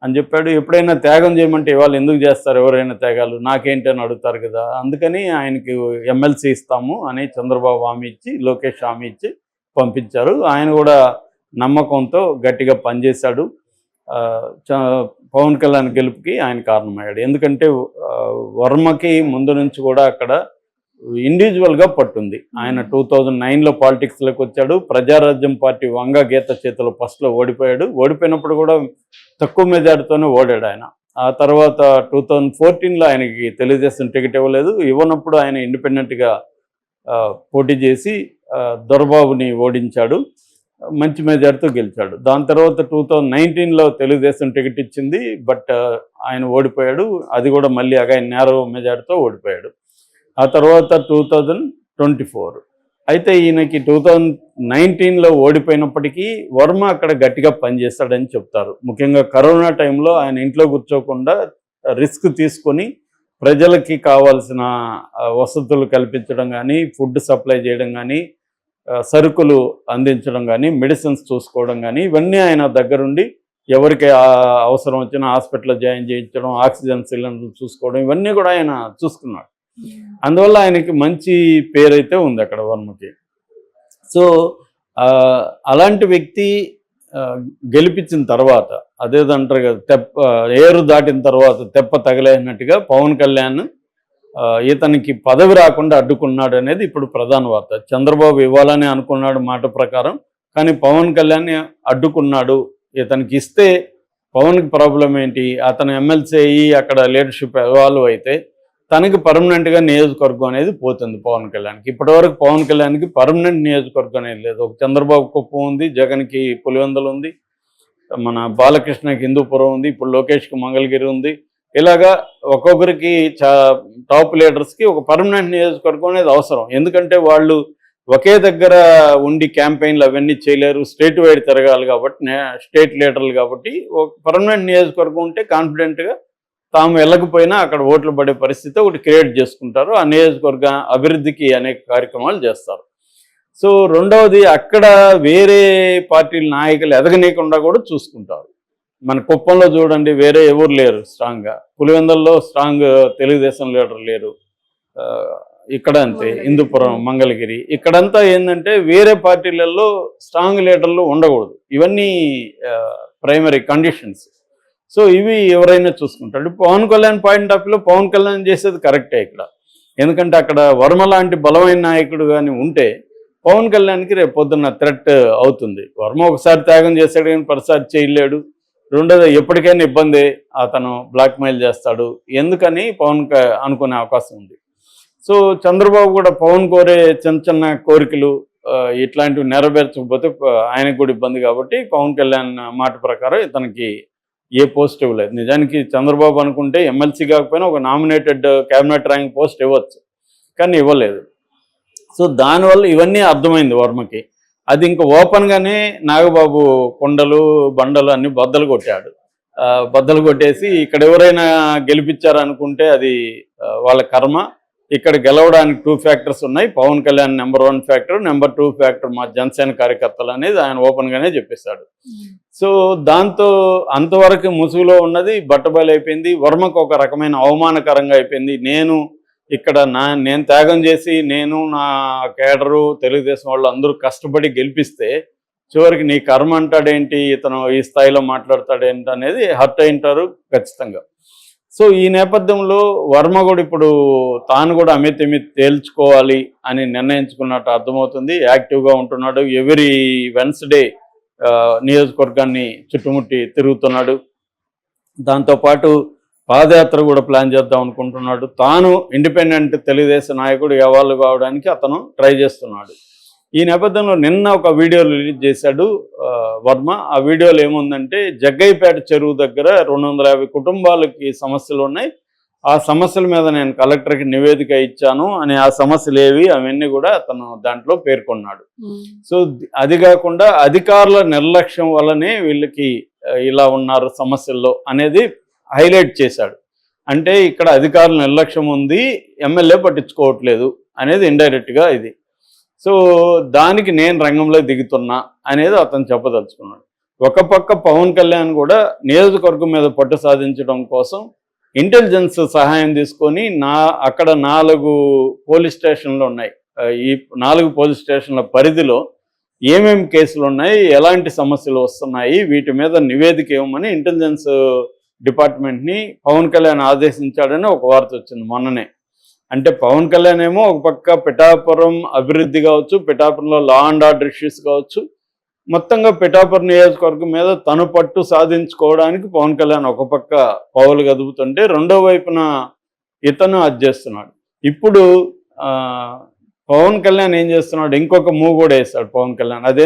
అని చెప్పాడు. ఎప్పుడైనా త్యాగం చేయమంటే ఇవాళ ఎందుకు చేస్తారు ఎవరైనా త్యాగాలు, నాకేంటి అని అడుగుతారు కదా, అందుకని ఆయనకి ఎమ్మెల్సీ ఇస్తాము అని చంద్రబాబు హామీ ఇచ్చి, లోకేష్ హామీ ఇచ్చి పంపించారు. ఆయన కూడా నమ్మకంతో గట్టిగా పనిచేశాడు. పవన్ కళ్యాణ్ గెలుపుకి ఆయన కారణమయ్యాడు. ఎందుకంటే వర్మకి ముందు నుంచి కూడా అక్కడ ఇండివిజువల్గా పట్టుంది. ఆయన 2009లో పాలిటిక్స్లోకి వచ్చాడు. ప్రజారాజ్యం పార్టీ వంగ గీత చేతిలో ఫస్ట్లో ఓడిపోయాడు. ఓడిపోయినప్పుడు కూడా తక్కువ మెజార్టీతోనే ఓడాడు ఆయన. ఆ తర్వాత 2014లో ఆయనకి తెలుగుదేశం టికెట్ ఇవ్వలేదు. ఇవ్వనప్పుడు ఆయన ఇండిపెండెంట్గా పోటీ చేసి దొరబాబుని ఓడించాడు. మంచి మెజార్టీతో గెలిచాడు. దాని తర్వాత 2019లో తెలుగుదేశం టికెట్ ఇచ్చింది. బట్ ఆయన ఓడిపోయాడు. అది కూడా మళ్ళీ అగైన్ నేరో మెజార్టీతో ఓడిపోయాడు. ఆ తర్వాత 2024. అయితే ఈయనకి 2019లో ఓడిపోయినప్పటికీ వర్మ అక్కడ గట్టిగా పనిచేస్తాడని చెప్తారు. ముఖ్యంగా కరోనా టైంలో ఆయన ఇంట్లో కూర్చోకుండా రిస్క్ తీసుకొని ప్రజలకి కావాల్సిన వసతులు కల్పించడం కానీ, ఫుడ్ సప్లై చేయడం కానీ, సరుకులు అందించడం కానీ, మెడిసిన్స్ చూసుకోవడం కానీ, ఇవన్నీ ఆయన దగ్గరుండి ఎవరికి అవసరం వచ్చినా హాస్పిటల్లో జాయిన్ చేయించడం, ఆక్సిజన్ సిలిండర్లు చూసుకోవడం, ఇవన్నీ కూడా ఆయన చూసుకున్నాడు. అందువల్ల ఆయనకి మంచి పేరైతే ఉంది అక్కడ వర్మకి. సో అలాంటి వ్యక్తి గెలిపించిన తర్వాత అదేదంటారు కదా, ఏరు దాటిన తర్వాత తెప్ప తగలేనట్టుగా పవన్ కళ్యాణ్ ఇతనికి పదవి రాకుండా అడ్డుకున్నాడు అనేది ఇప్పుడు ప్రధాన వార్త. చంద్రబాబు ఇవ్వాలని అనుకున్నాడు మాట ప్రకారం, కానీ పవన్ కళ్యాణ్ అడ్డుకున్నాడు. ఇతనికి ఇస్తే పవన్కి ప్రాబ్లం ఏంటి, అతను ఎమ్మెల్సీ అయ్యి అక్కడ లీడర్షిప్ ఇవాల్వ్ అయితే తనకి పర్మనెంట్గా నియోజకవర్గం అనేది పోతుంది పవన్ కళ్యాణ్కి. ఇప్పటివరకు పవన్ కళ్యాణ్కి పర్మనెంట్ నియోజకవర్గం అనేది లేదు. ఒక చంద్రబాబు కుప్పం ఉంది, జగన్కి పులివెందులు ఉంది, మన బాలకృష్ణకి హిందూపురం ఉంది, ఇప్పుడు లోకేష్కి మంగళగిరి ఉంది. ఇలాగా ఒక్కొక్కరికి టాప్ లీడర్స్కి ఒక పర్మనెంట్ నియోజకవర్గం అనేది అవసరం. ఎందుకంటే వాళ్ళు ఒకే దగ్గర ఉండి క్యాంపెయిన్లు అవన్నీ చేయలేరు, స్టేట్ వైడ్ తిరగాలి కాబట్టి, స్టేట్ లీడర్లు కాబట్టి ఒక పర్మనెంట్ నియోజకవర్గం ఉంటే కాన్ఫిడెంట్గా తాము వెళ్ళకపోయినా అక్కడ ఓట్లు పడే పరిస్థితి ఒకటి క్రియేట్ చేసుకుంటారు. ఆ నియోజకవర్గ అభివృద్ధికి అనేక కార్యక్రమాలు చేస్తారు. సో రెండవది, అక్కడ వేరే పార్టీల నాయకులు ఎదగనీయకుండా కూడా చూసుకుంటారు. మన కుప్పంలో చూడండి, వేరే ఎవరు లేరు స్ట్రాంగ్గా. పులివెందుల్లో స్ట్రాంగ్ తెలుగుదేశం లీడర్ లేరు. ఇక్కడ అంతే, హిందూపురం, మంగళగిరి, ఇక్కడంతా ఏంటంటే వేరే పార్టీలలో స్ట్రాంగ్ లీడర్లు ఉండకూడదు. ఇవన్నీ ప్రైమరీ కండిషన్స్. సో ఇవి ఎవరైనా చూసుకుంటాడు. పవన్ కళ్యాణ్ పాయింట్ ఆఫ్ వ్యూలో పవన్ కళ్యాణ్ చేసేది కరెక్టే ఇక్కడ. ఎందుకంటే అక్కడ వర్మ లాంటి బలమైన నాయకుడు కానీ ఉంటే పవన్ కళ్యాణ్కి రేపు పొద్దున్న థ్రెట్ అవుతుంది. వర్మ ఒకసారి త్యాగం చేశాడు కానీ పరసారి చేయలేడు. రెండోది, ఎప్పటికైనా ఇబ్బంది, అతను బ్లాక్మెయిల్ చేస్తాడు, ఎందుకని పవన్ అనుకునే అవకాశం ఉంది. సో చంద్రబాబు కూడా పవన్ కోరే చిన్న చిన్న కోరికలు ఇట్లాంటివి నెరవేర్చకపోతే ఆయనకు కూడా ఇబ్బంది కాబట్టి పవన్ కళ్యాణ్ మాట ప్రకారం ఇతనికి ఏ పోస్ట్ ఇవ్వలేదు. నిజానికి చంద్రబాబు అనుకుంటే ఎమ్మెల్సీ కాకపోయినా ఒక నామినేటెడ్ క్యాబినెట్ ర్యాంక్ పోస్ట్ ఇవ్వచ్చు, కానీ ఇవ్వలేదు. సో దానివల్ల ఇవన్నీ అర్థమైంది వర్మకి. అది ఇంకా ఓపెన్గానే నాగబాబు కొండలు బండలు అన్ని బద్దలు కొట్టాడు. బద్దలు కొట్టేసి ఇక్కడ ఎవరైనా గెలిపించారనుకుంటే అది వాళ్ళ కర్మ. ఇక్కడ గెలవడానికి 2 ఫ్యాక్టర్స్ ఉన్నాయి. Pavan Kalyan number 1 factor, number 2 factor మా జనసేన కార్యకర్తలు అనేది ఆయన ఓపెన్గానే చెప్పేశాడు. సో దాంతో అంతవరకు ముసుగులో ఉన్నది బట్టబయలైపోయింది. వర్మకు ఒక రకమైన అవమానకరంగా అయిపోయింది. నేను ఇక్కడ నేను త్యాగం చేసి నేను నా కేడరు తెలుగుదేశం వాళ్ళు అందరూ కష్టపడి గెలిపిస్తే చివరికి నీ కర్మ అంటాడేంటి, ఇతను ఈ స్థాయిలో మాట్లాడతాడేంటి అనేది హర్ట్ అయింటారు ఖచ్చితంగా. సో ఈ నేపథ్యంలో వర్మ కూడా ఇప్పుడు తాను కూడా అమిత్ తేల్చుకోవాలి అని నిర్ణయించుకున్నట్టు అర్థమవుతుంది. యాక్టివ్గా ఉంటున్నాడు. ఎవ్రీ వెన్స్డే నియోజకవర్గాన్ని చుట్టుముట్టి తిరుగుతున్నాడు. దాంతోపాటు పాదయాత్ర కూడా ప్లాన్ చేద్దాం అనుకుంటున్నాడు. తాను ఇండిపెండెంట్ తెలుగుదేశం నాయకుడు ఎవాల్వ్ కావడానికి అతను ట్రై చేస్తున్నాడు. ఈ నేపథ్యంలో నిన్న ఒక వీడియో రిలీజ్ చేశాడు వర్మ. ఆ వీడియోలో ఏముందంటే, జగ్గయ్యపేట చెరువు దగ్గర 250 కుటుంబాలకి సమస్యలు ఉన్నాయి, ఆ సమస్యల మీద నేను కలెక్టర్కి నివేదిక ఇచ్చాను అని, ఆ సమస్యలు ఏవి అవన్నీ కూడా అతను దాంట్లో పేర్కొన్నాడు. సో అది కాకుండా అధికారుల నిర్లక్ష్యం వల్లనే వీళ్ళకి ఇలా ఉన్నారు సమస్యల్లో అనేది హైలైట్ చేశాడు. అంటే ఇక్కడ అధికారుల నిర్లక్ష్యం ఉంది, ఎమ్మెల్యే పట్టించుకోవట్లేదు అనేది ఇండైరెక్ట్గా ఇది. సో దానికి నేను రంగంలో దిగుతున్నా అనేది అతను చెప్పదలుచుకున్నాడు. ఒక పక్క పవన్ కళ్యాణ్ కూడా నియోజకవర్గం మీద పట్టు సాధించడం కోసం ఇంటెలిజెన్స్ సహాయం తీసుకొని అక్కడ 4 పోలీస్ స్టేషన్లు ఉన్నాయి. ఈ 4 పోలీస్ స్టేషన్ల పరిధిలో ఏమేమి కేసులు ఉన్నాయి, ఎలాంటి సమస్యలు వస్తున్నాయి, వీటి మీద నివేదిక ఇవ్వమని ఇంటెలిజెన్స్ డిపార్ట్మెంట్ని పవన్ కళ్యాణ్ ఆదేశించాడని ఒక వార్త వచ్చింది మొన్ననే. అంటే పవన్ కళ్యాణ్ ఏమో ఒక పక్క పిఠాపురం అభివృద్ధి కావచ్చు, పిఠాపురంలో లా అండ్ ఆర్డర్ ఇష్యూస్ కావచ్చు, మొత్తంగా పిఠాపురం నియోజకవర్గం మీద తను పట్టు సాధించుకోవడానికి పవన్ కళ్యాణ్ ఒక పక్క పావులు కదుపుతుంటే రెండో వైపున ఇతను అది చేస్తున్నాడు. ఇప్పుడు పవన్ కళ్యాణ్ ఏం చేస్తున్నాడు, ఇంకొక మూవ్ కూడా వేస్తాడు పవన్ కళ్యాణ్. అదే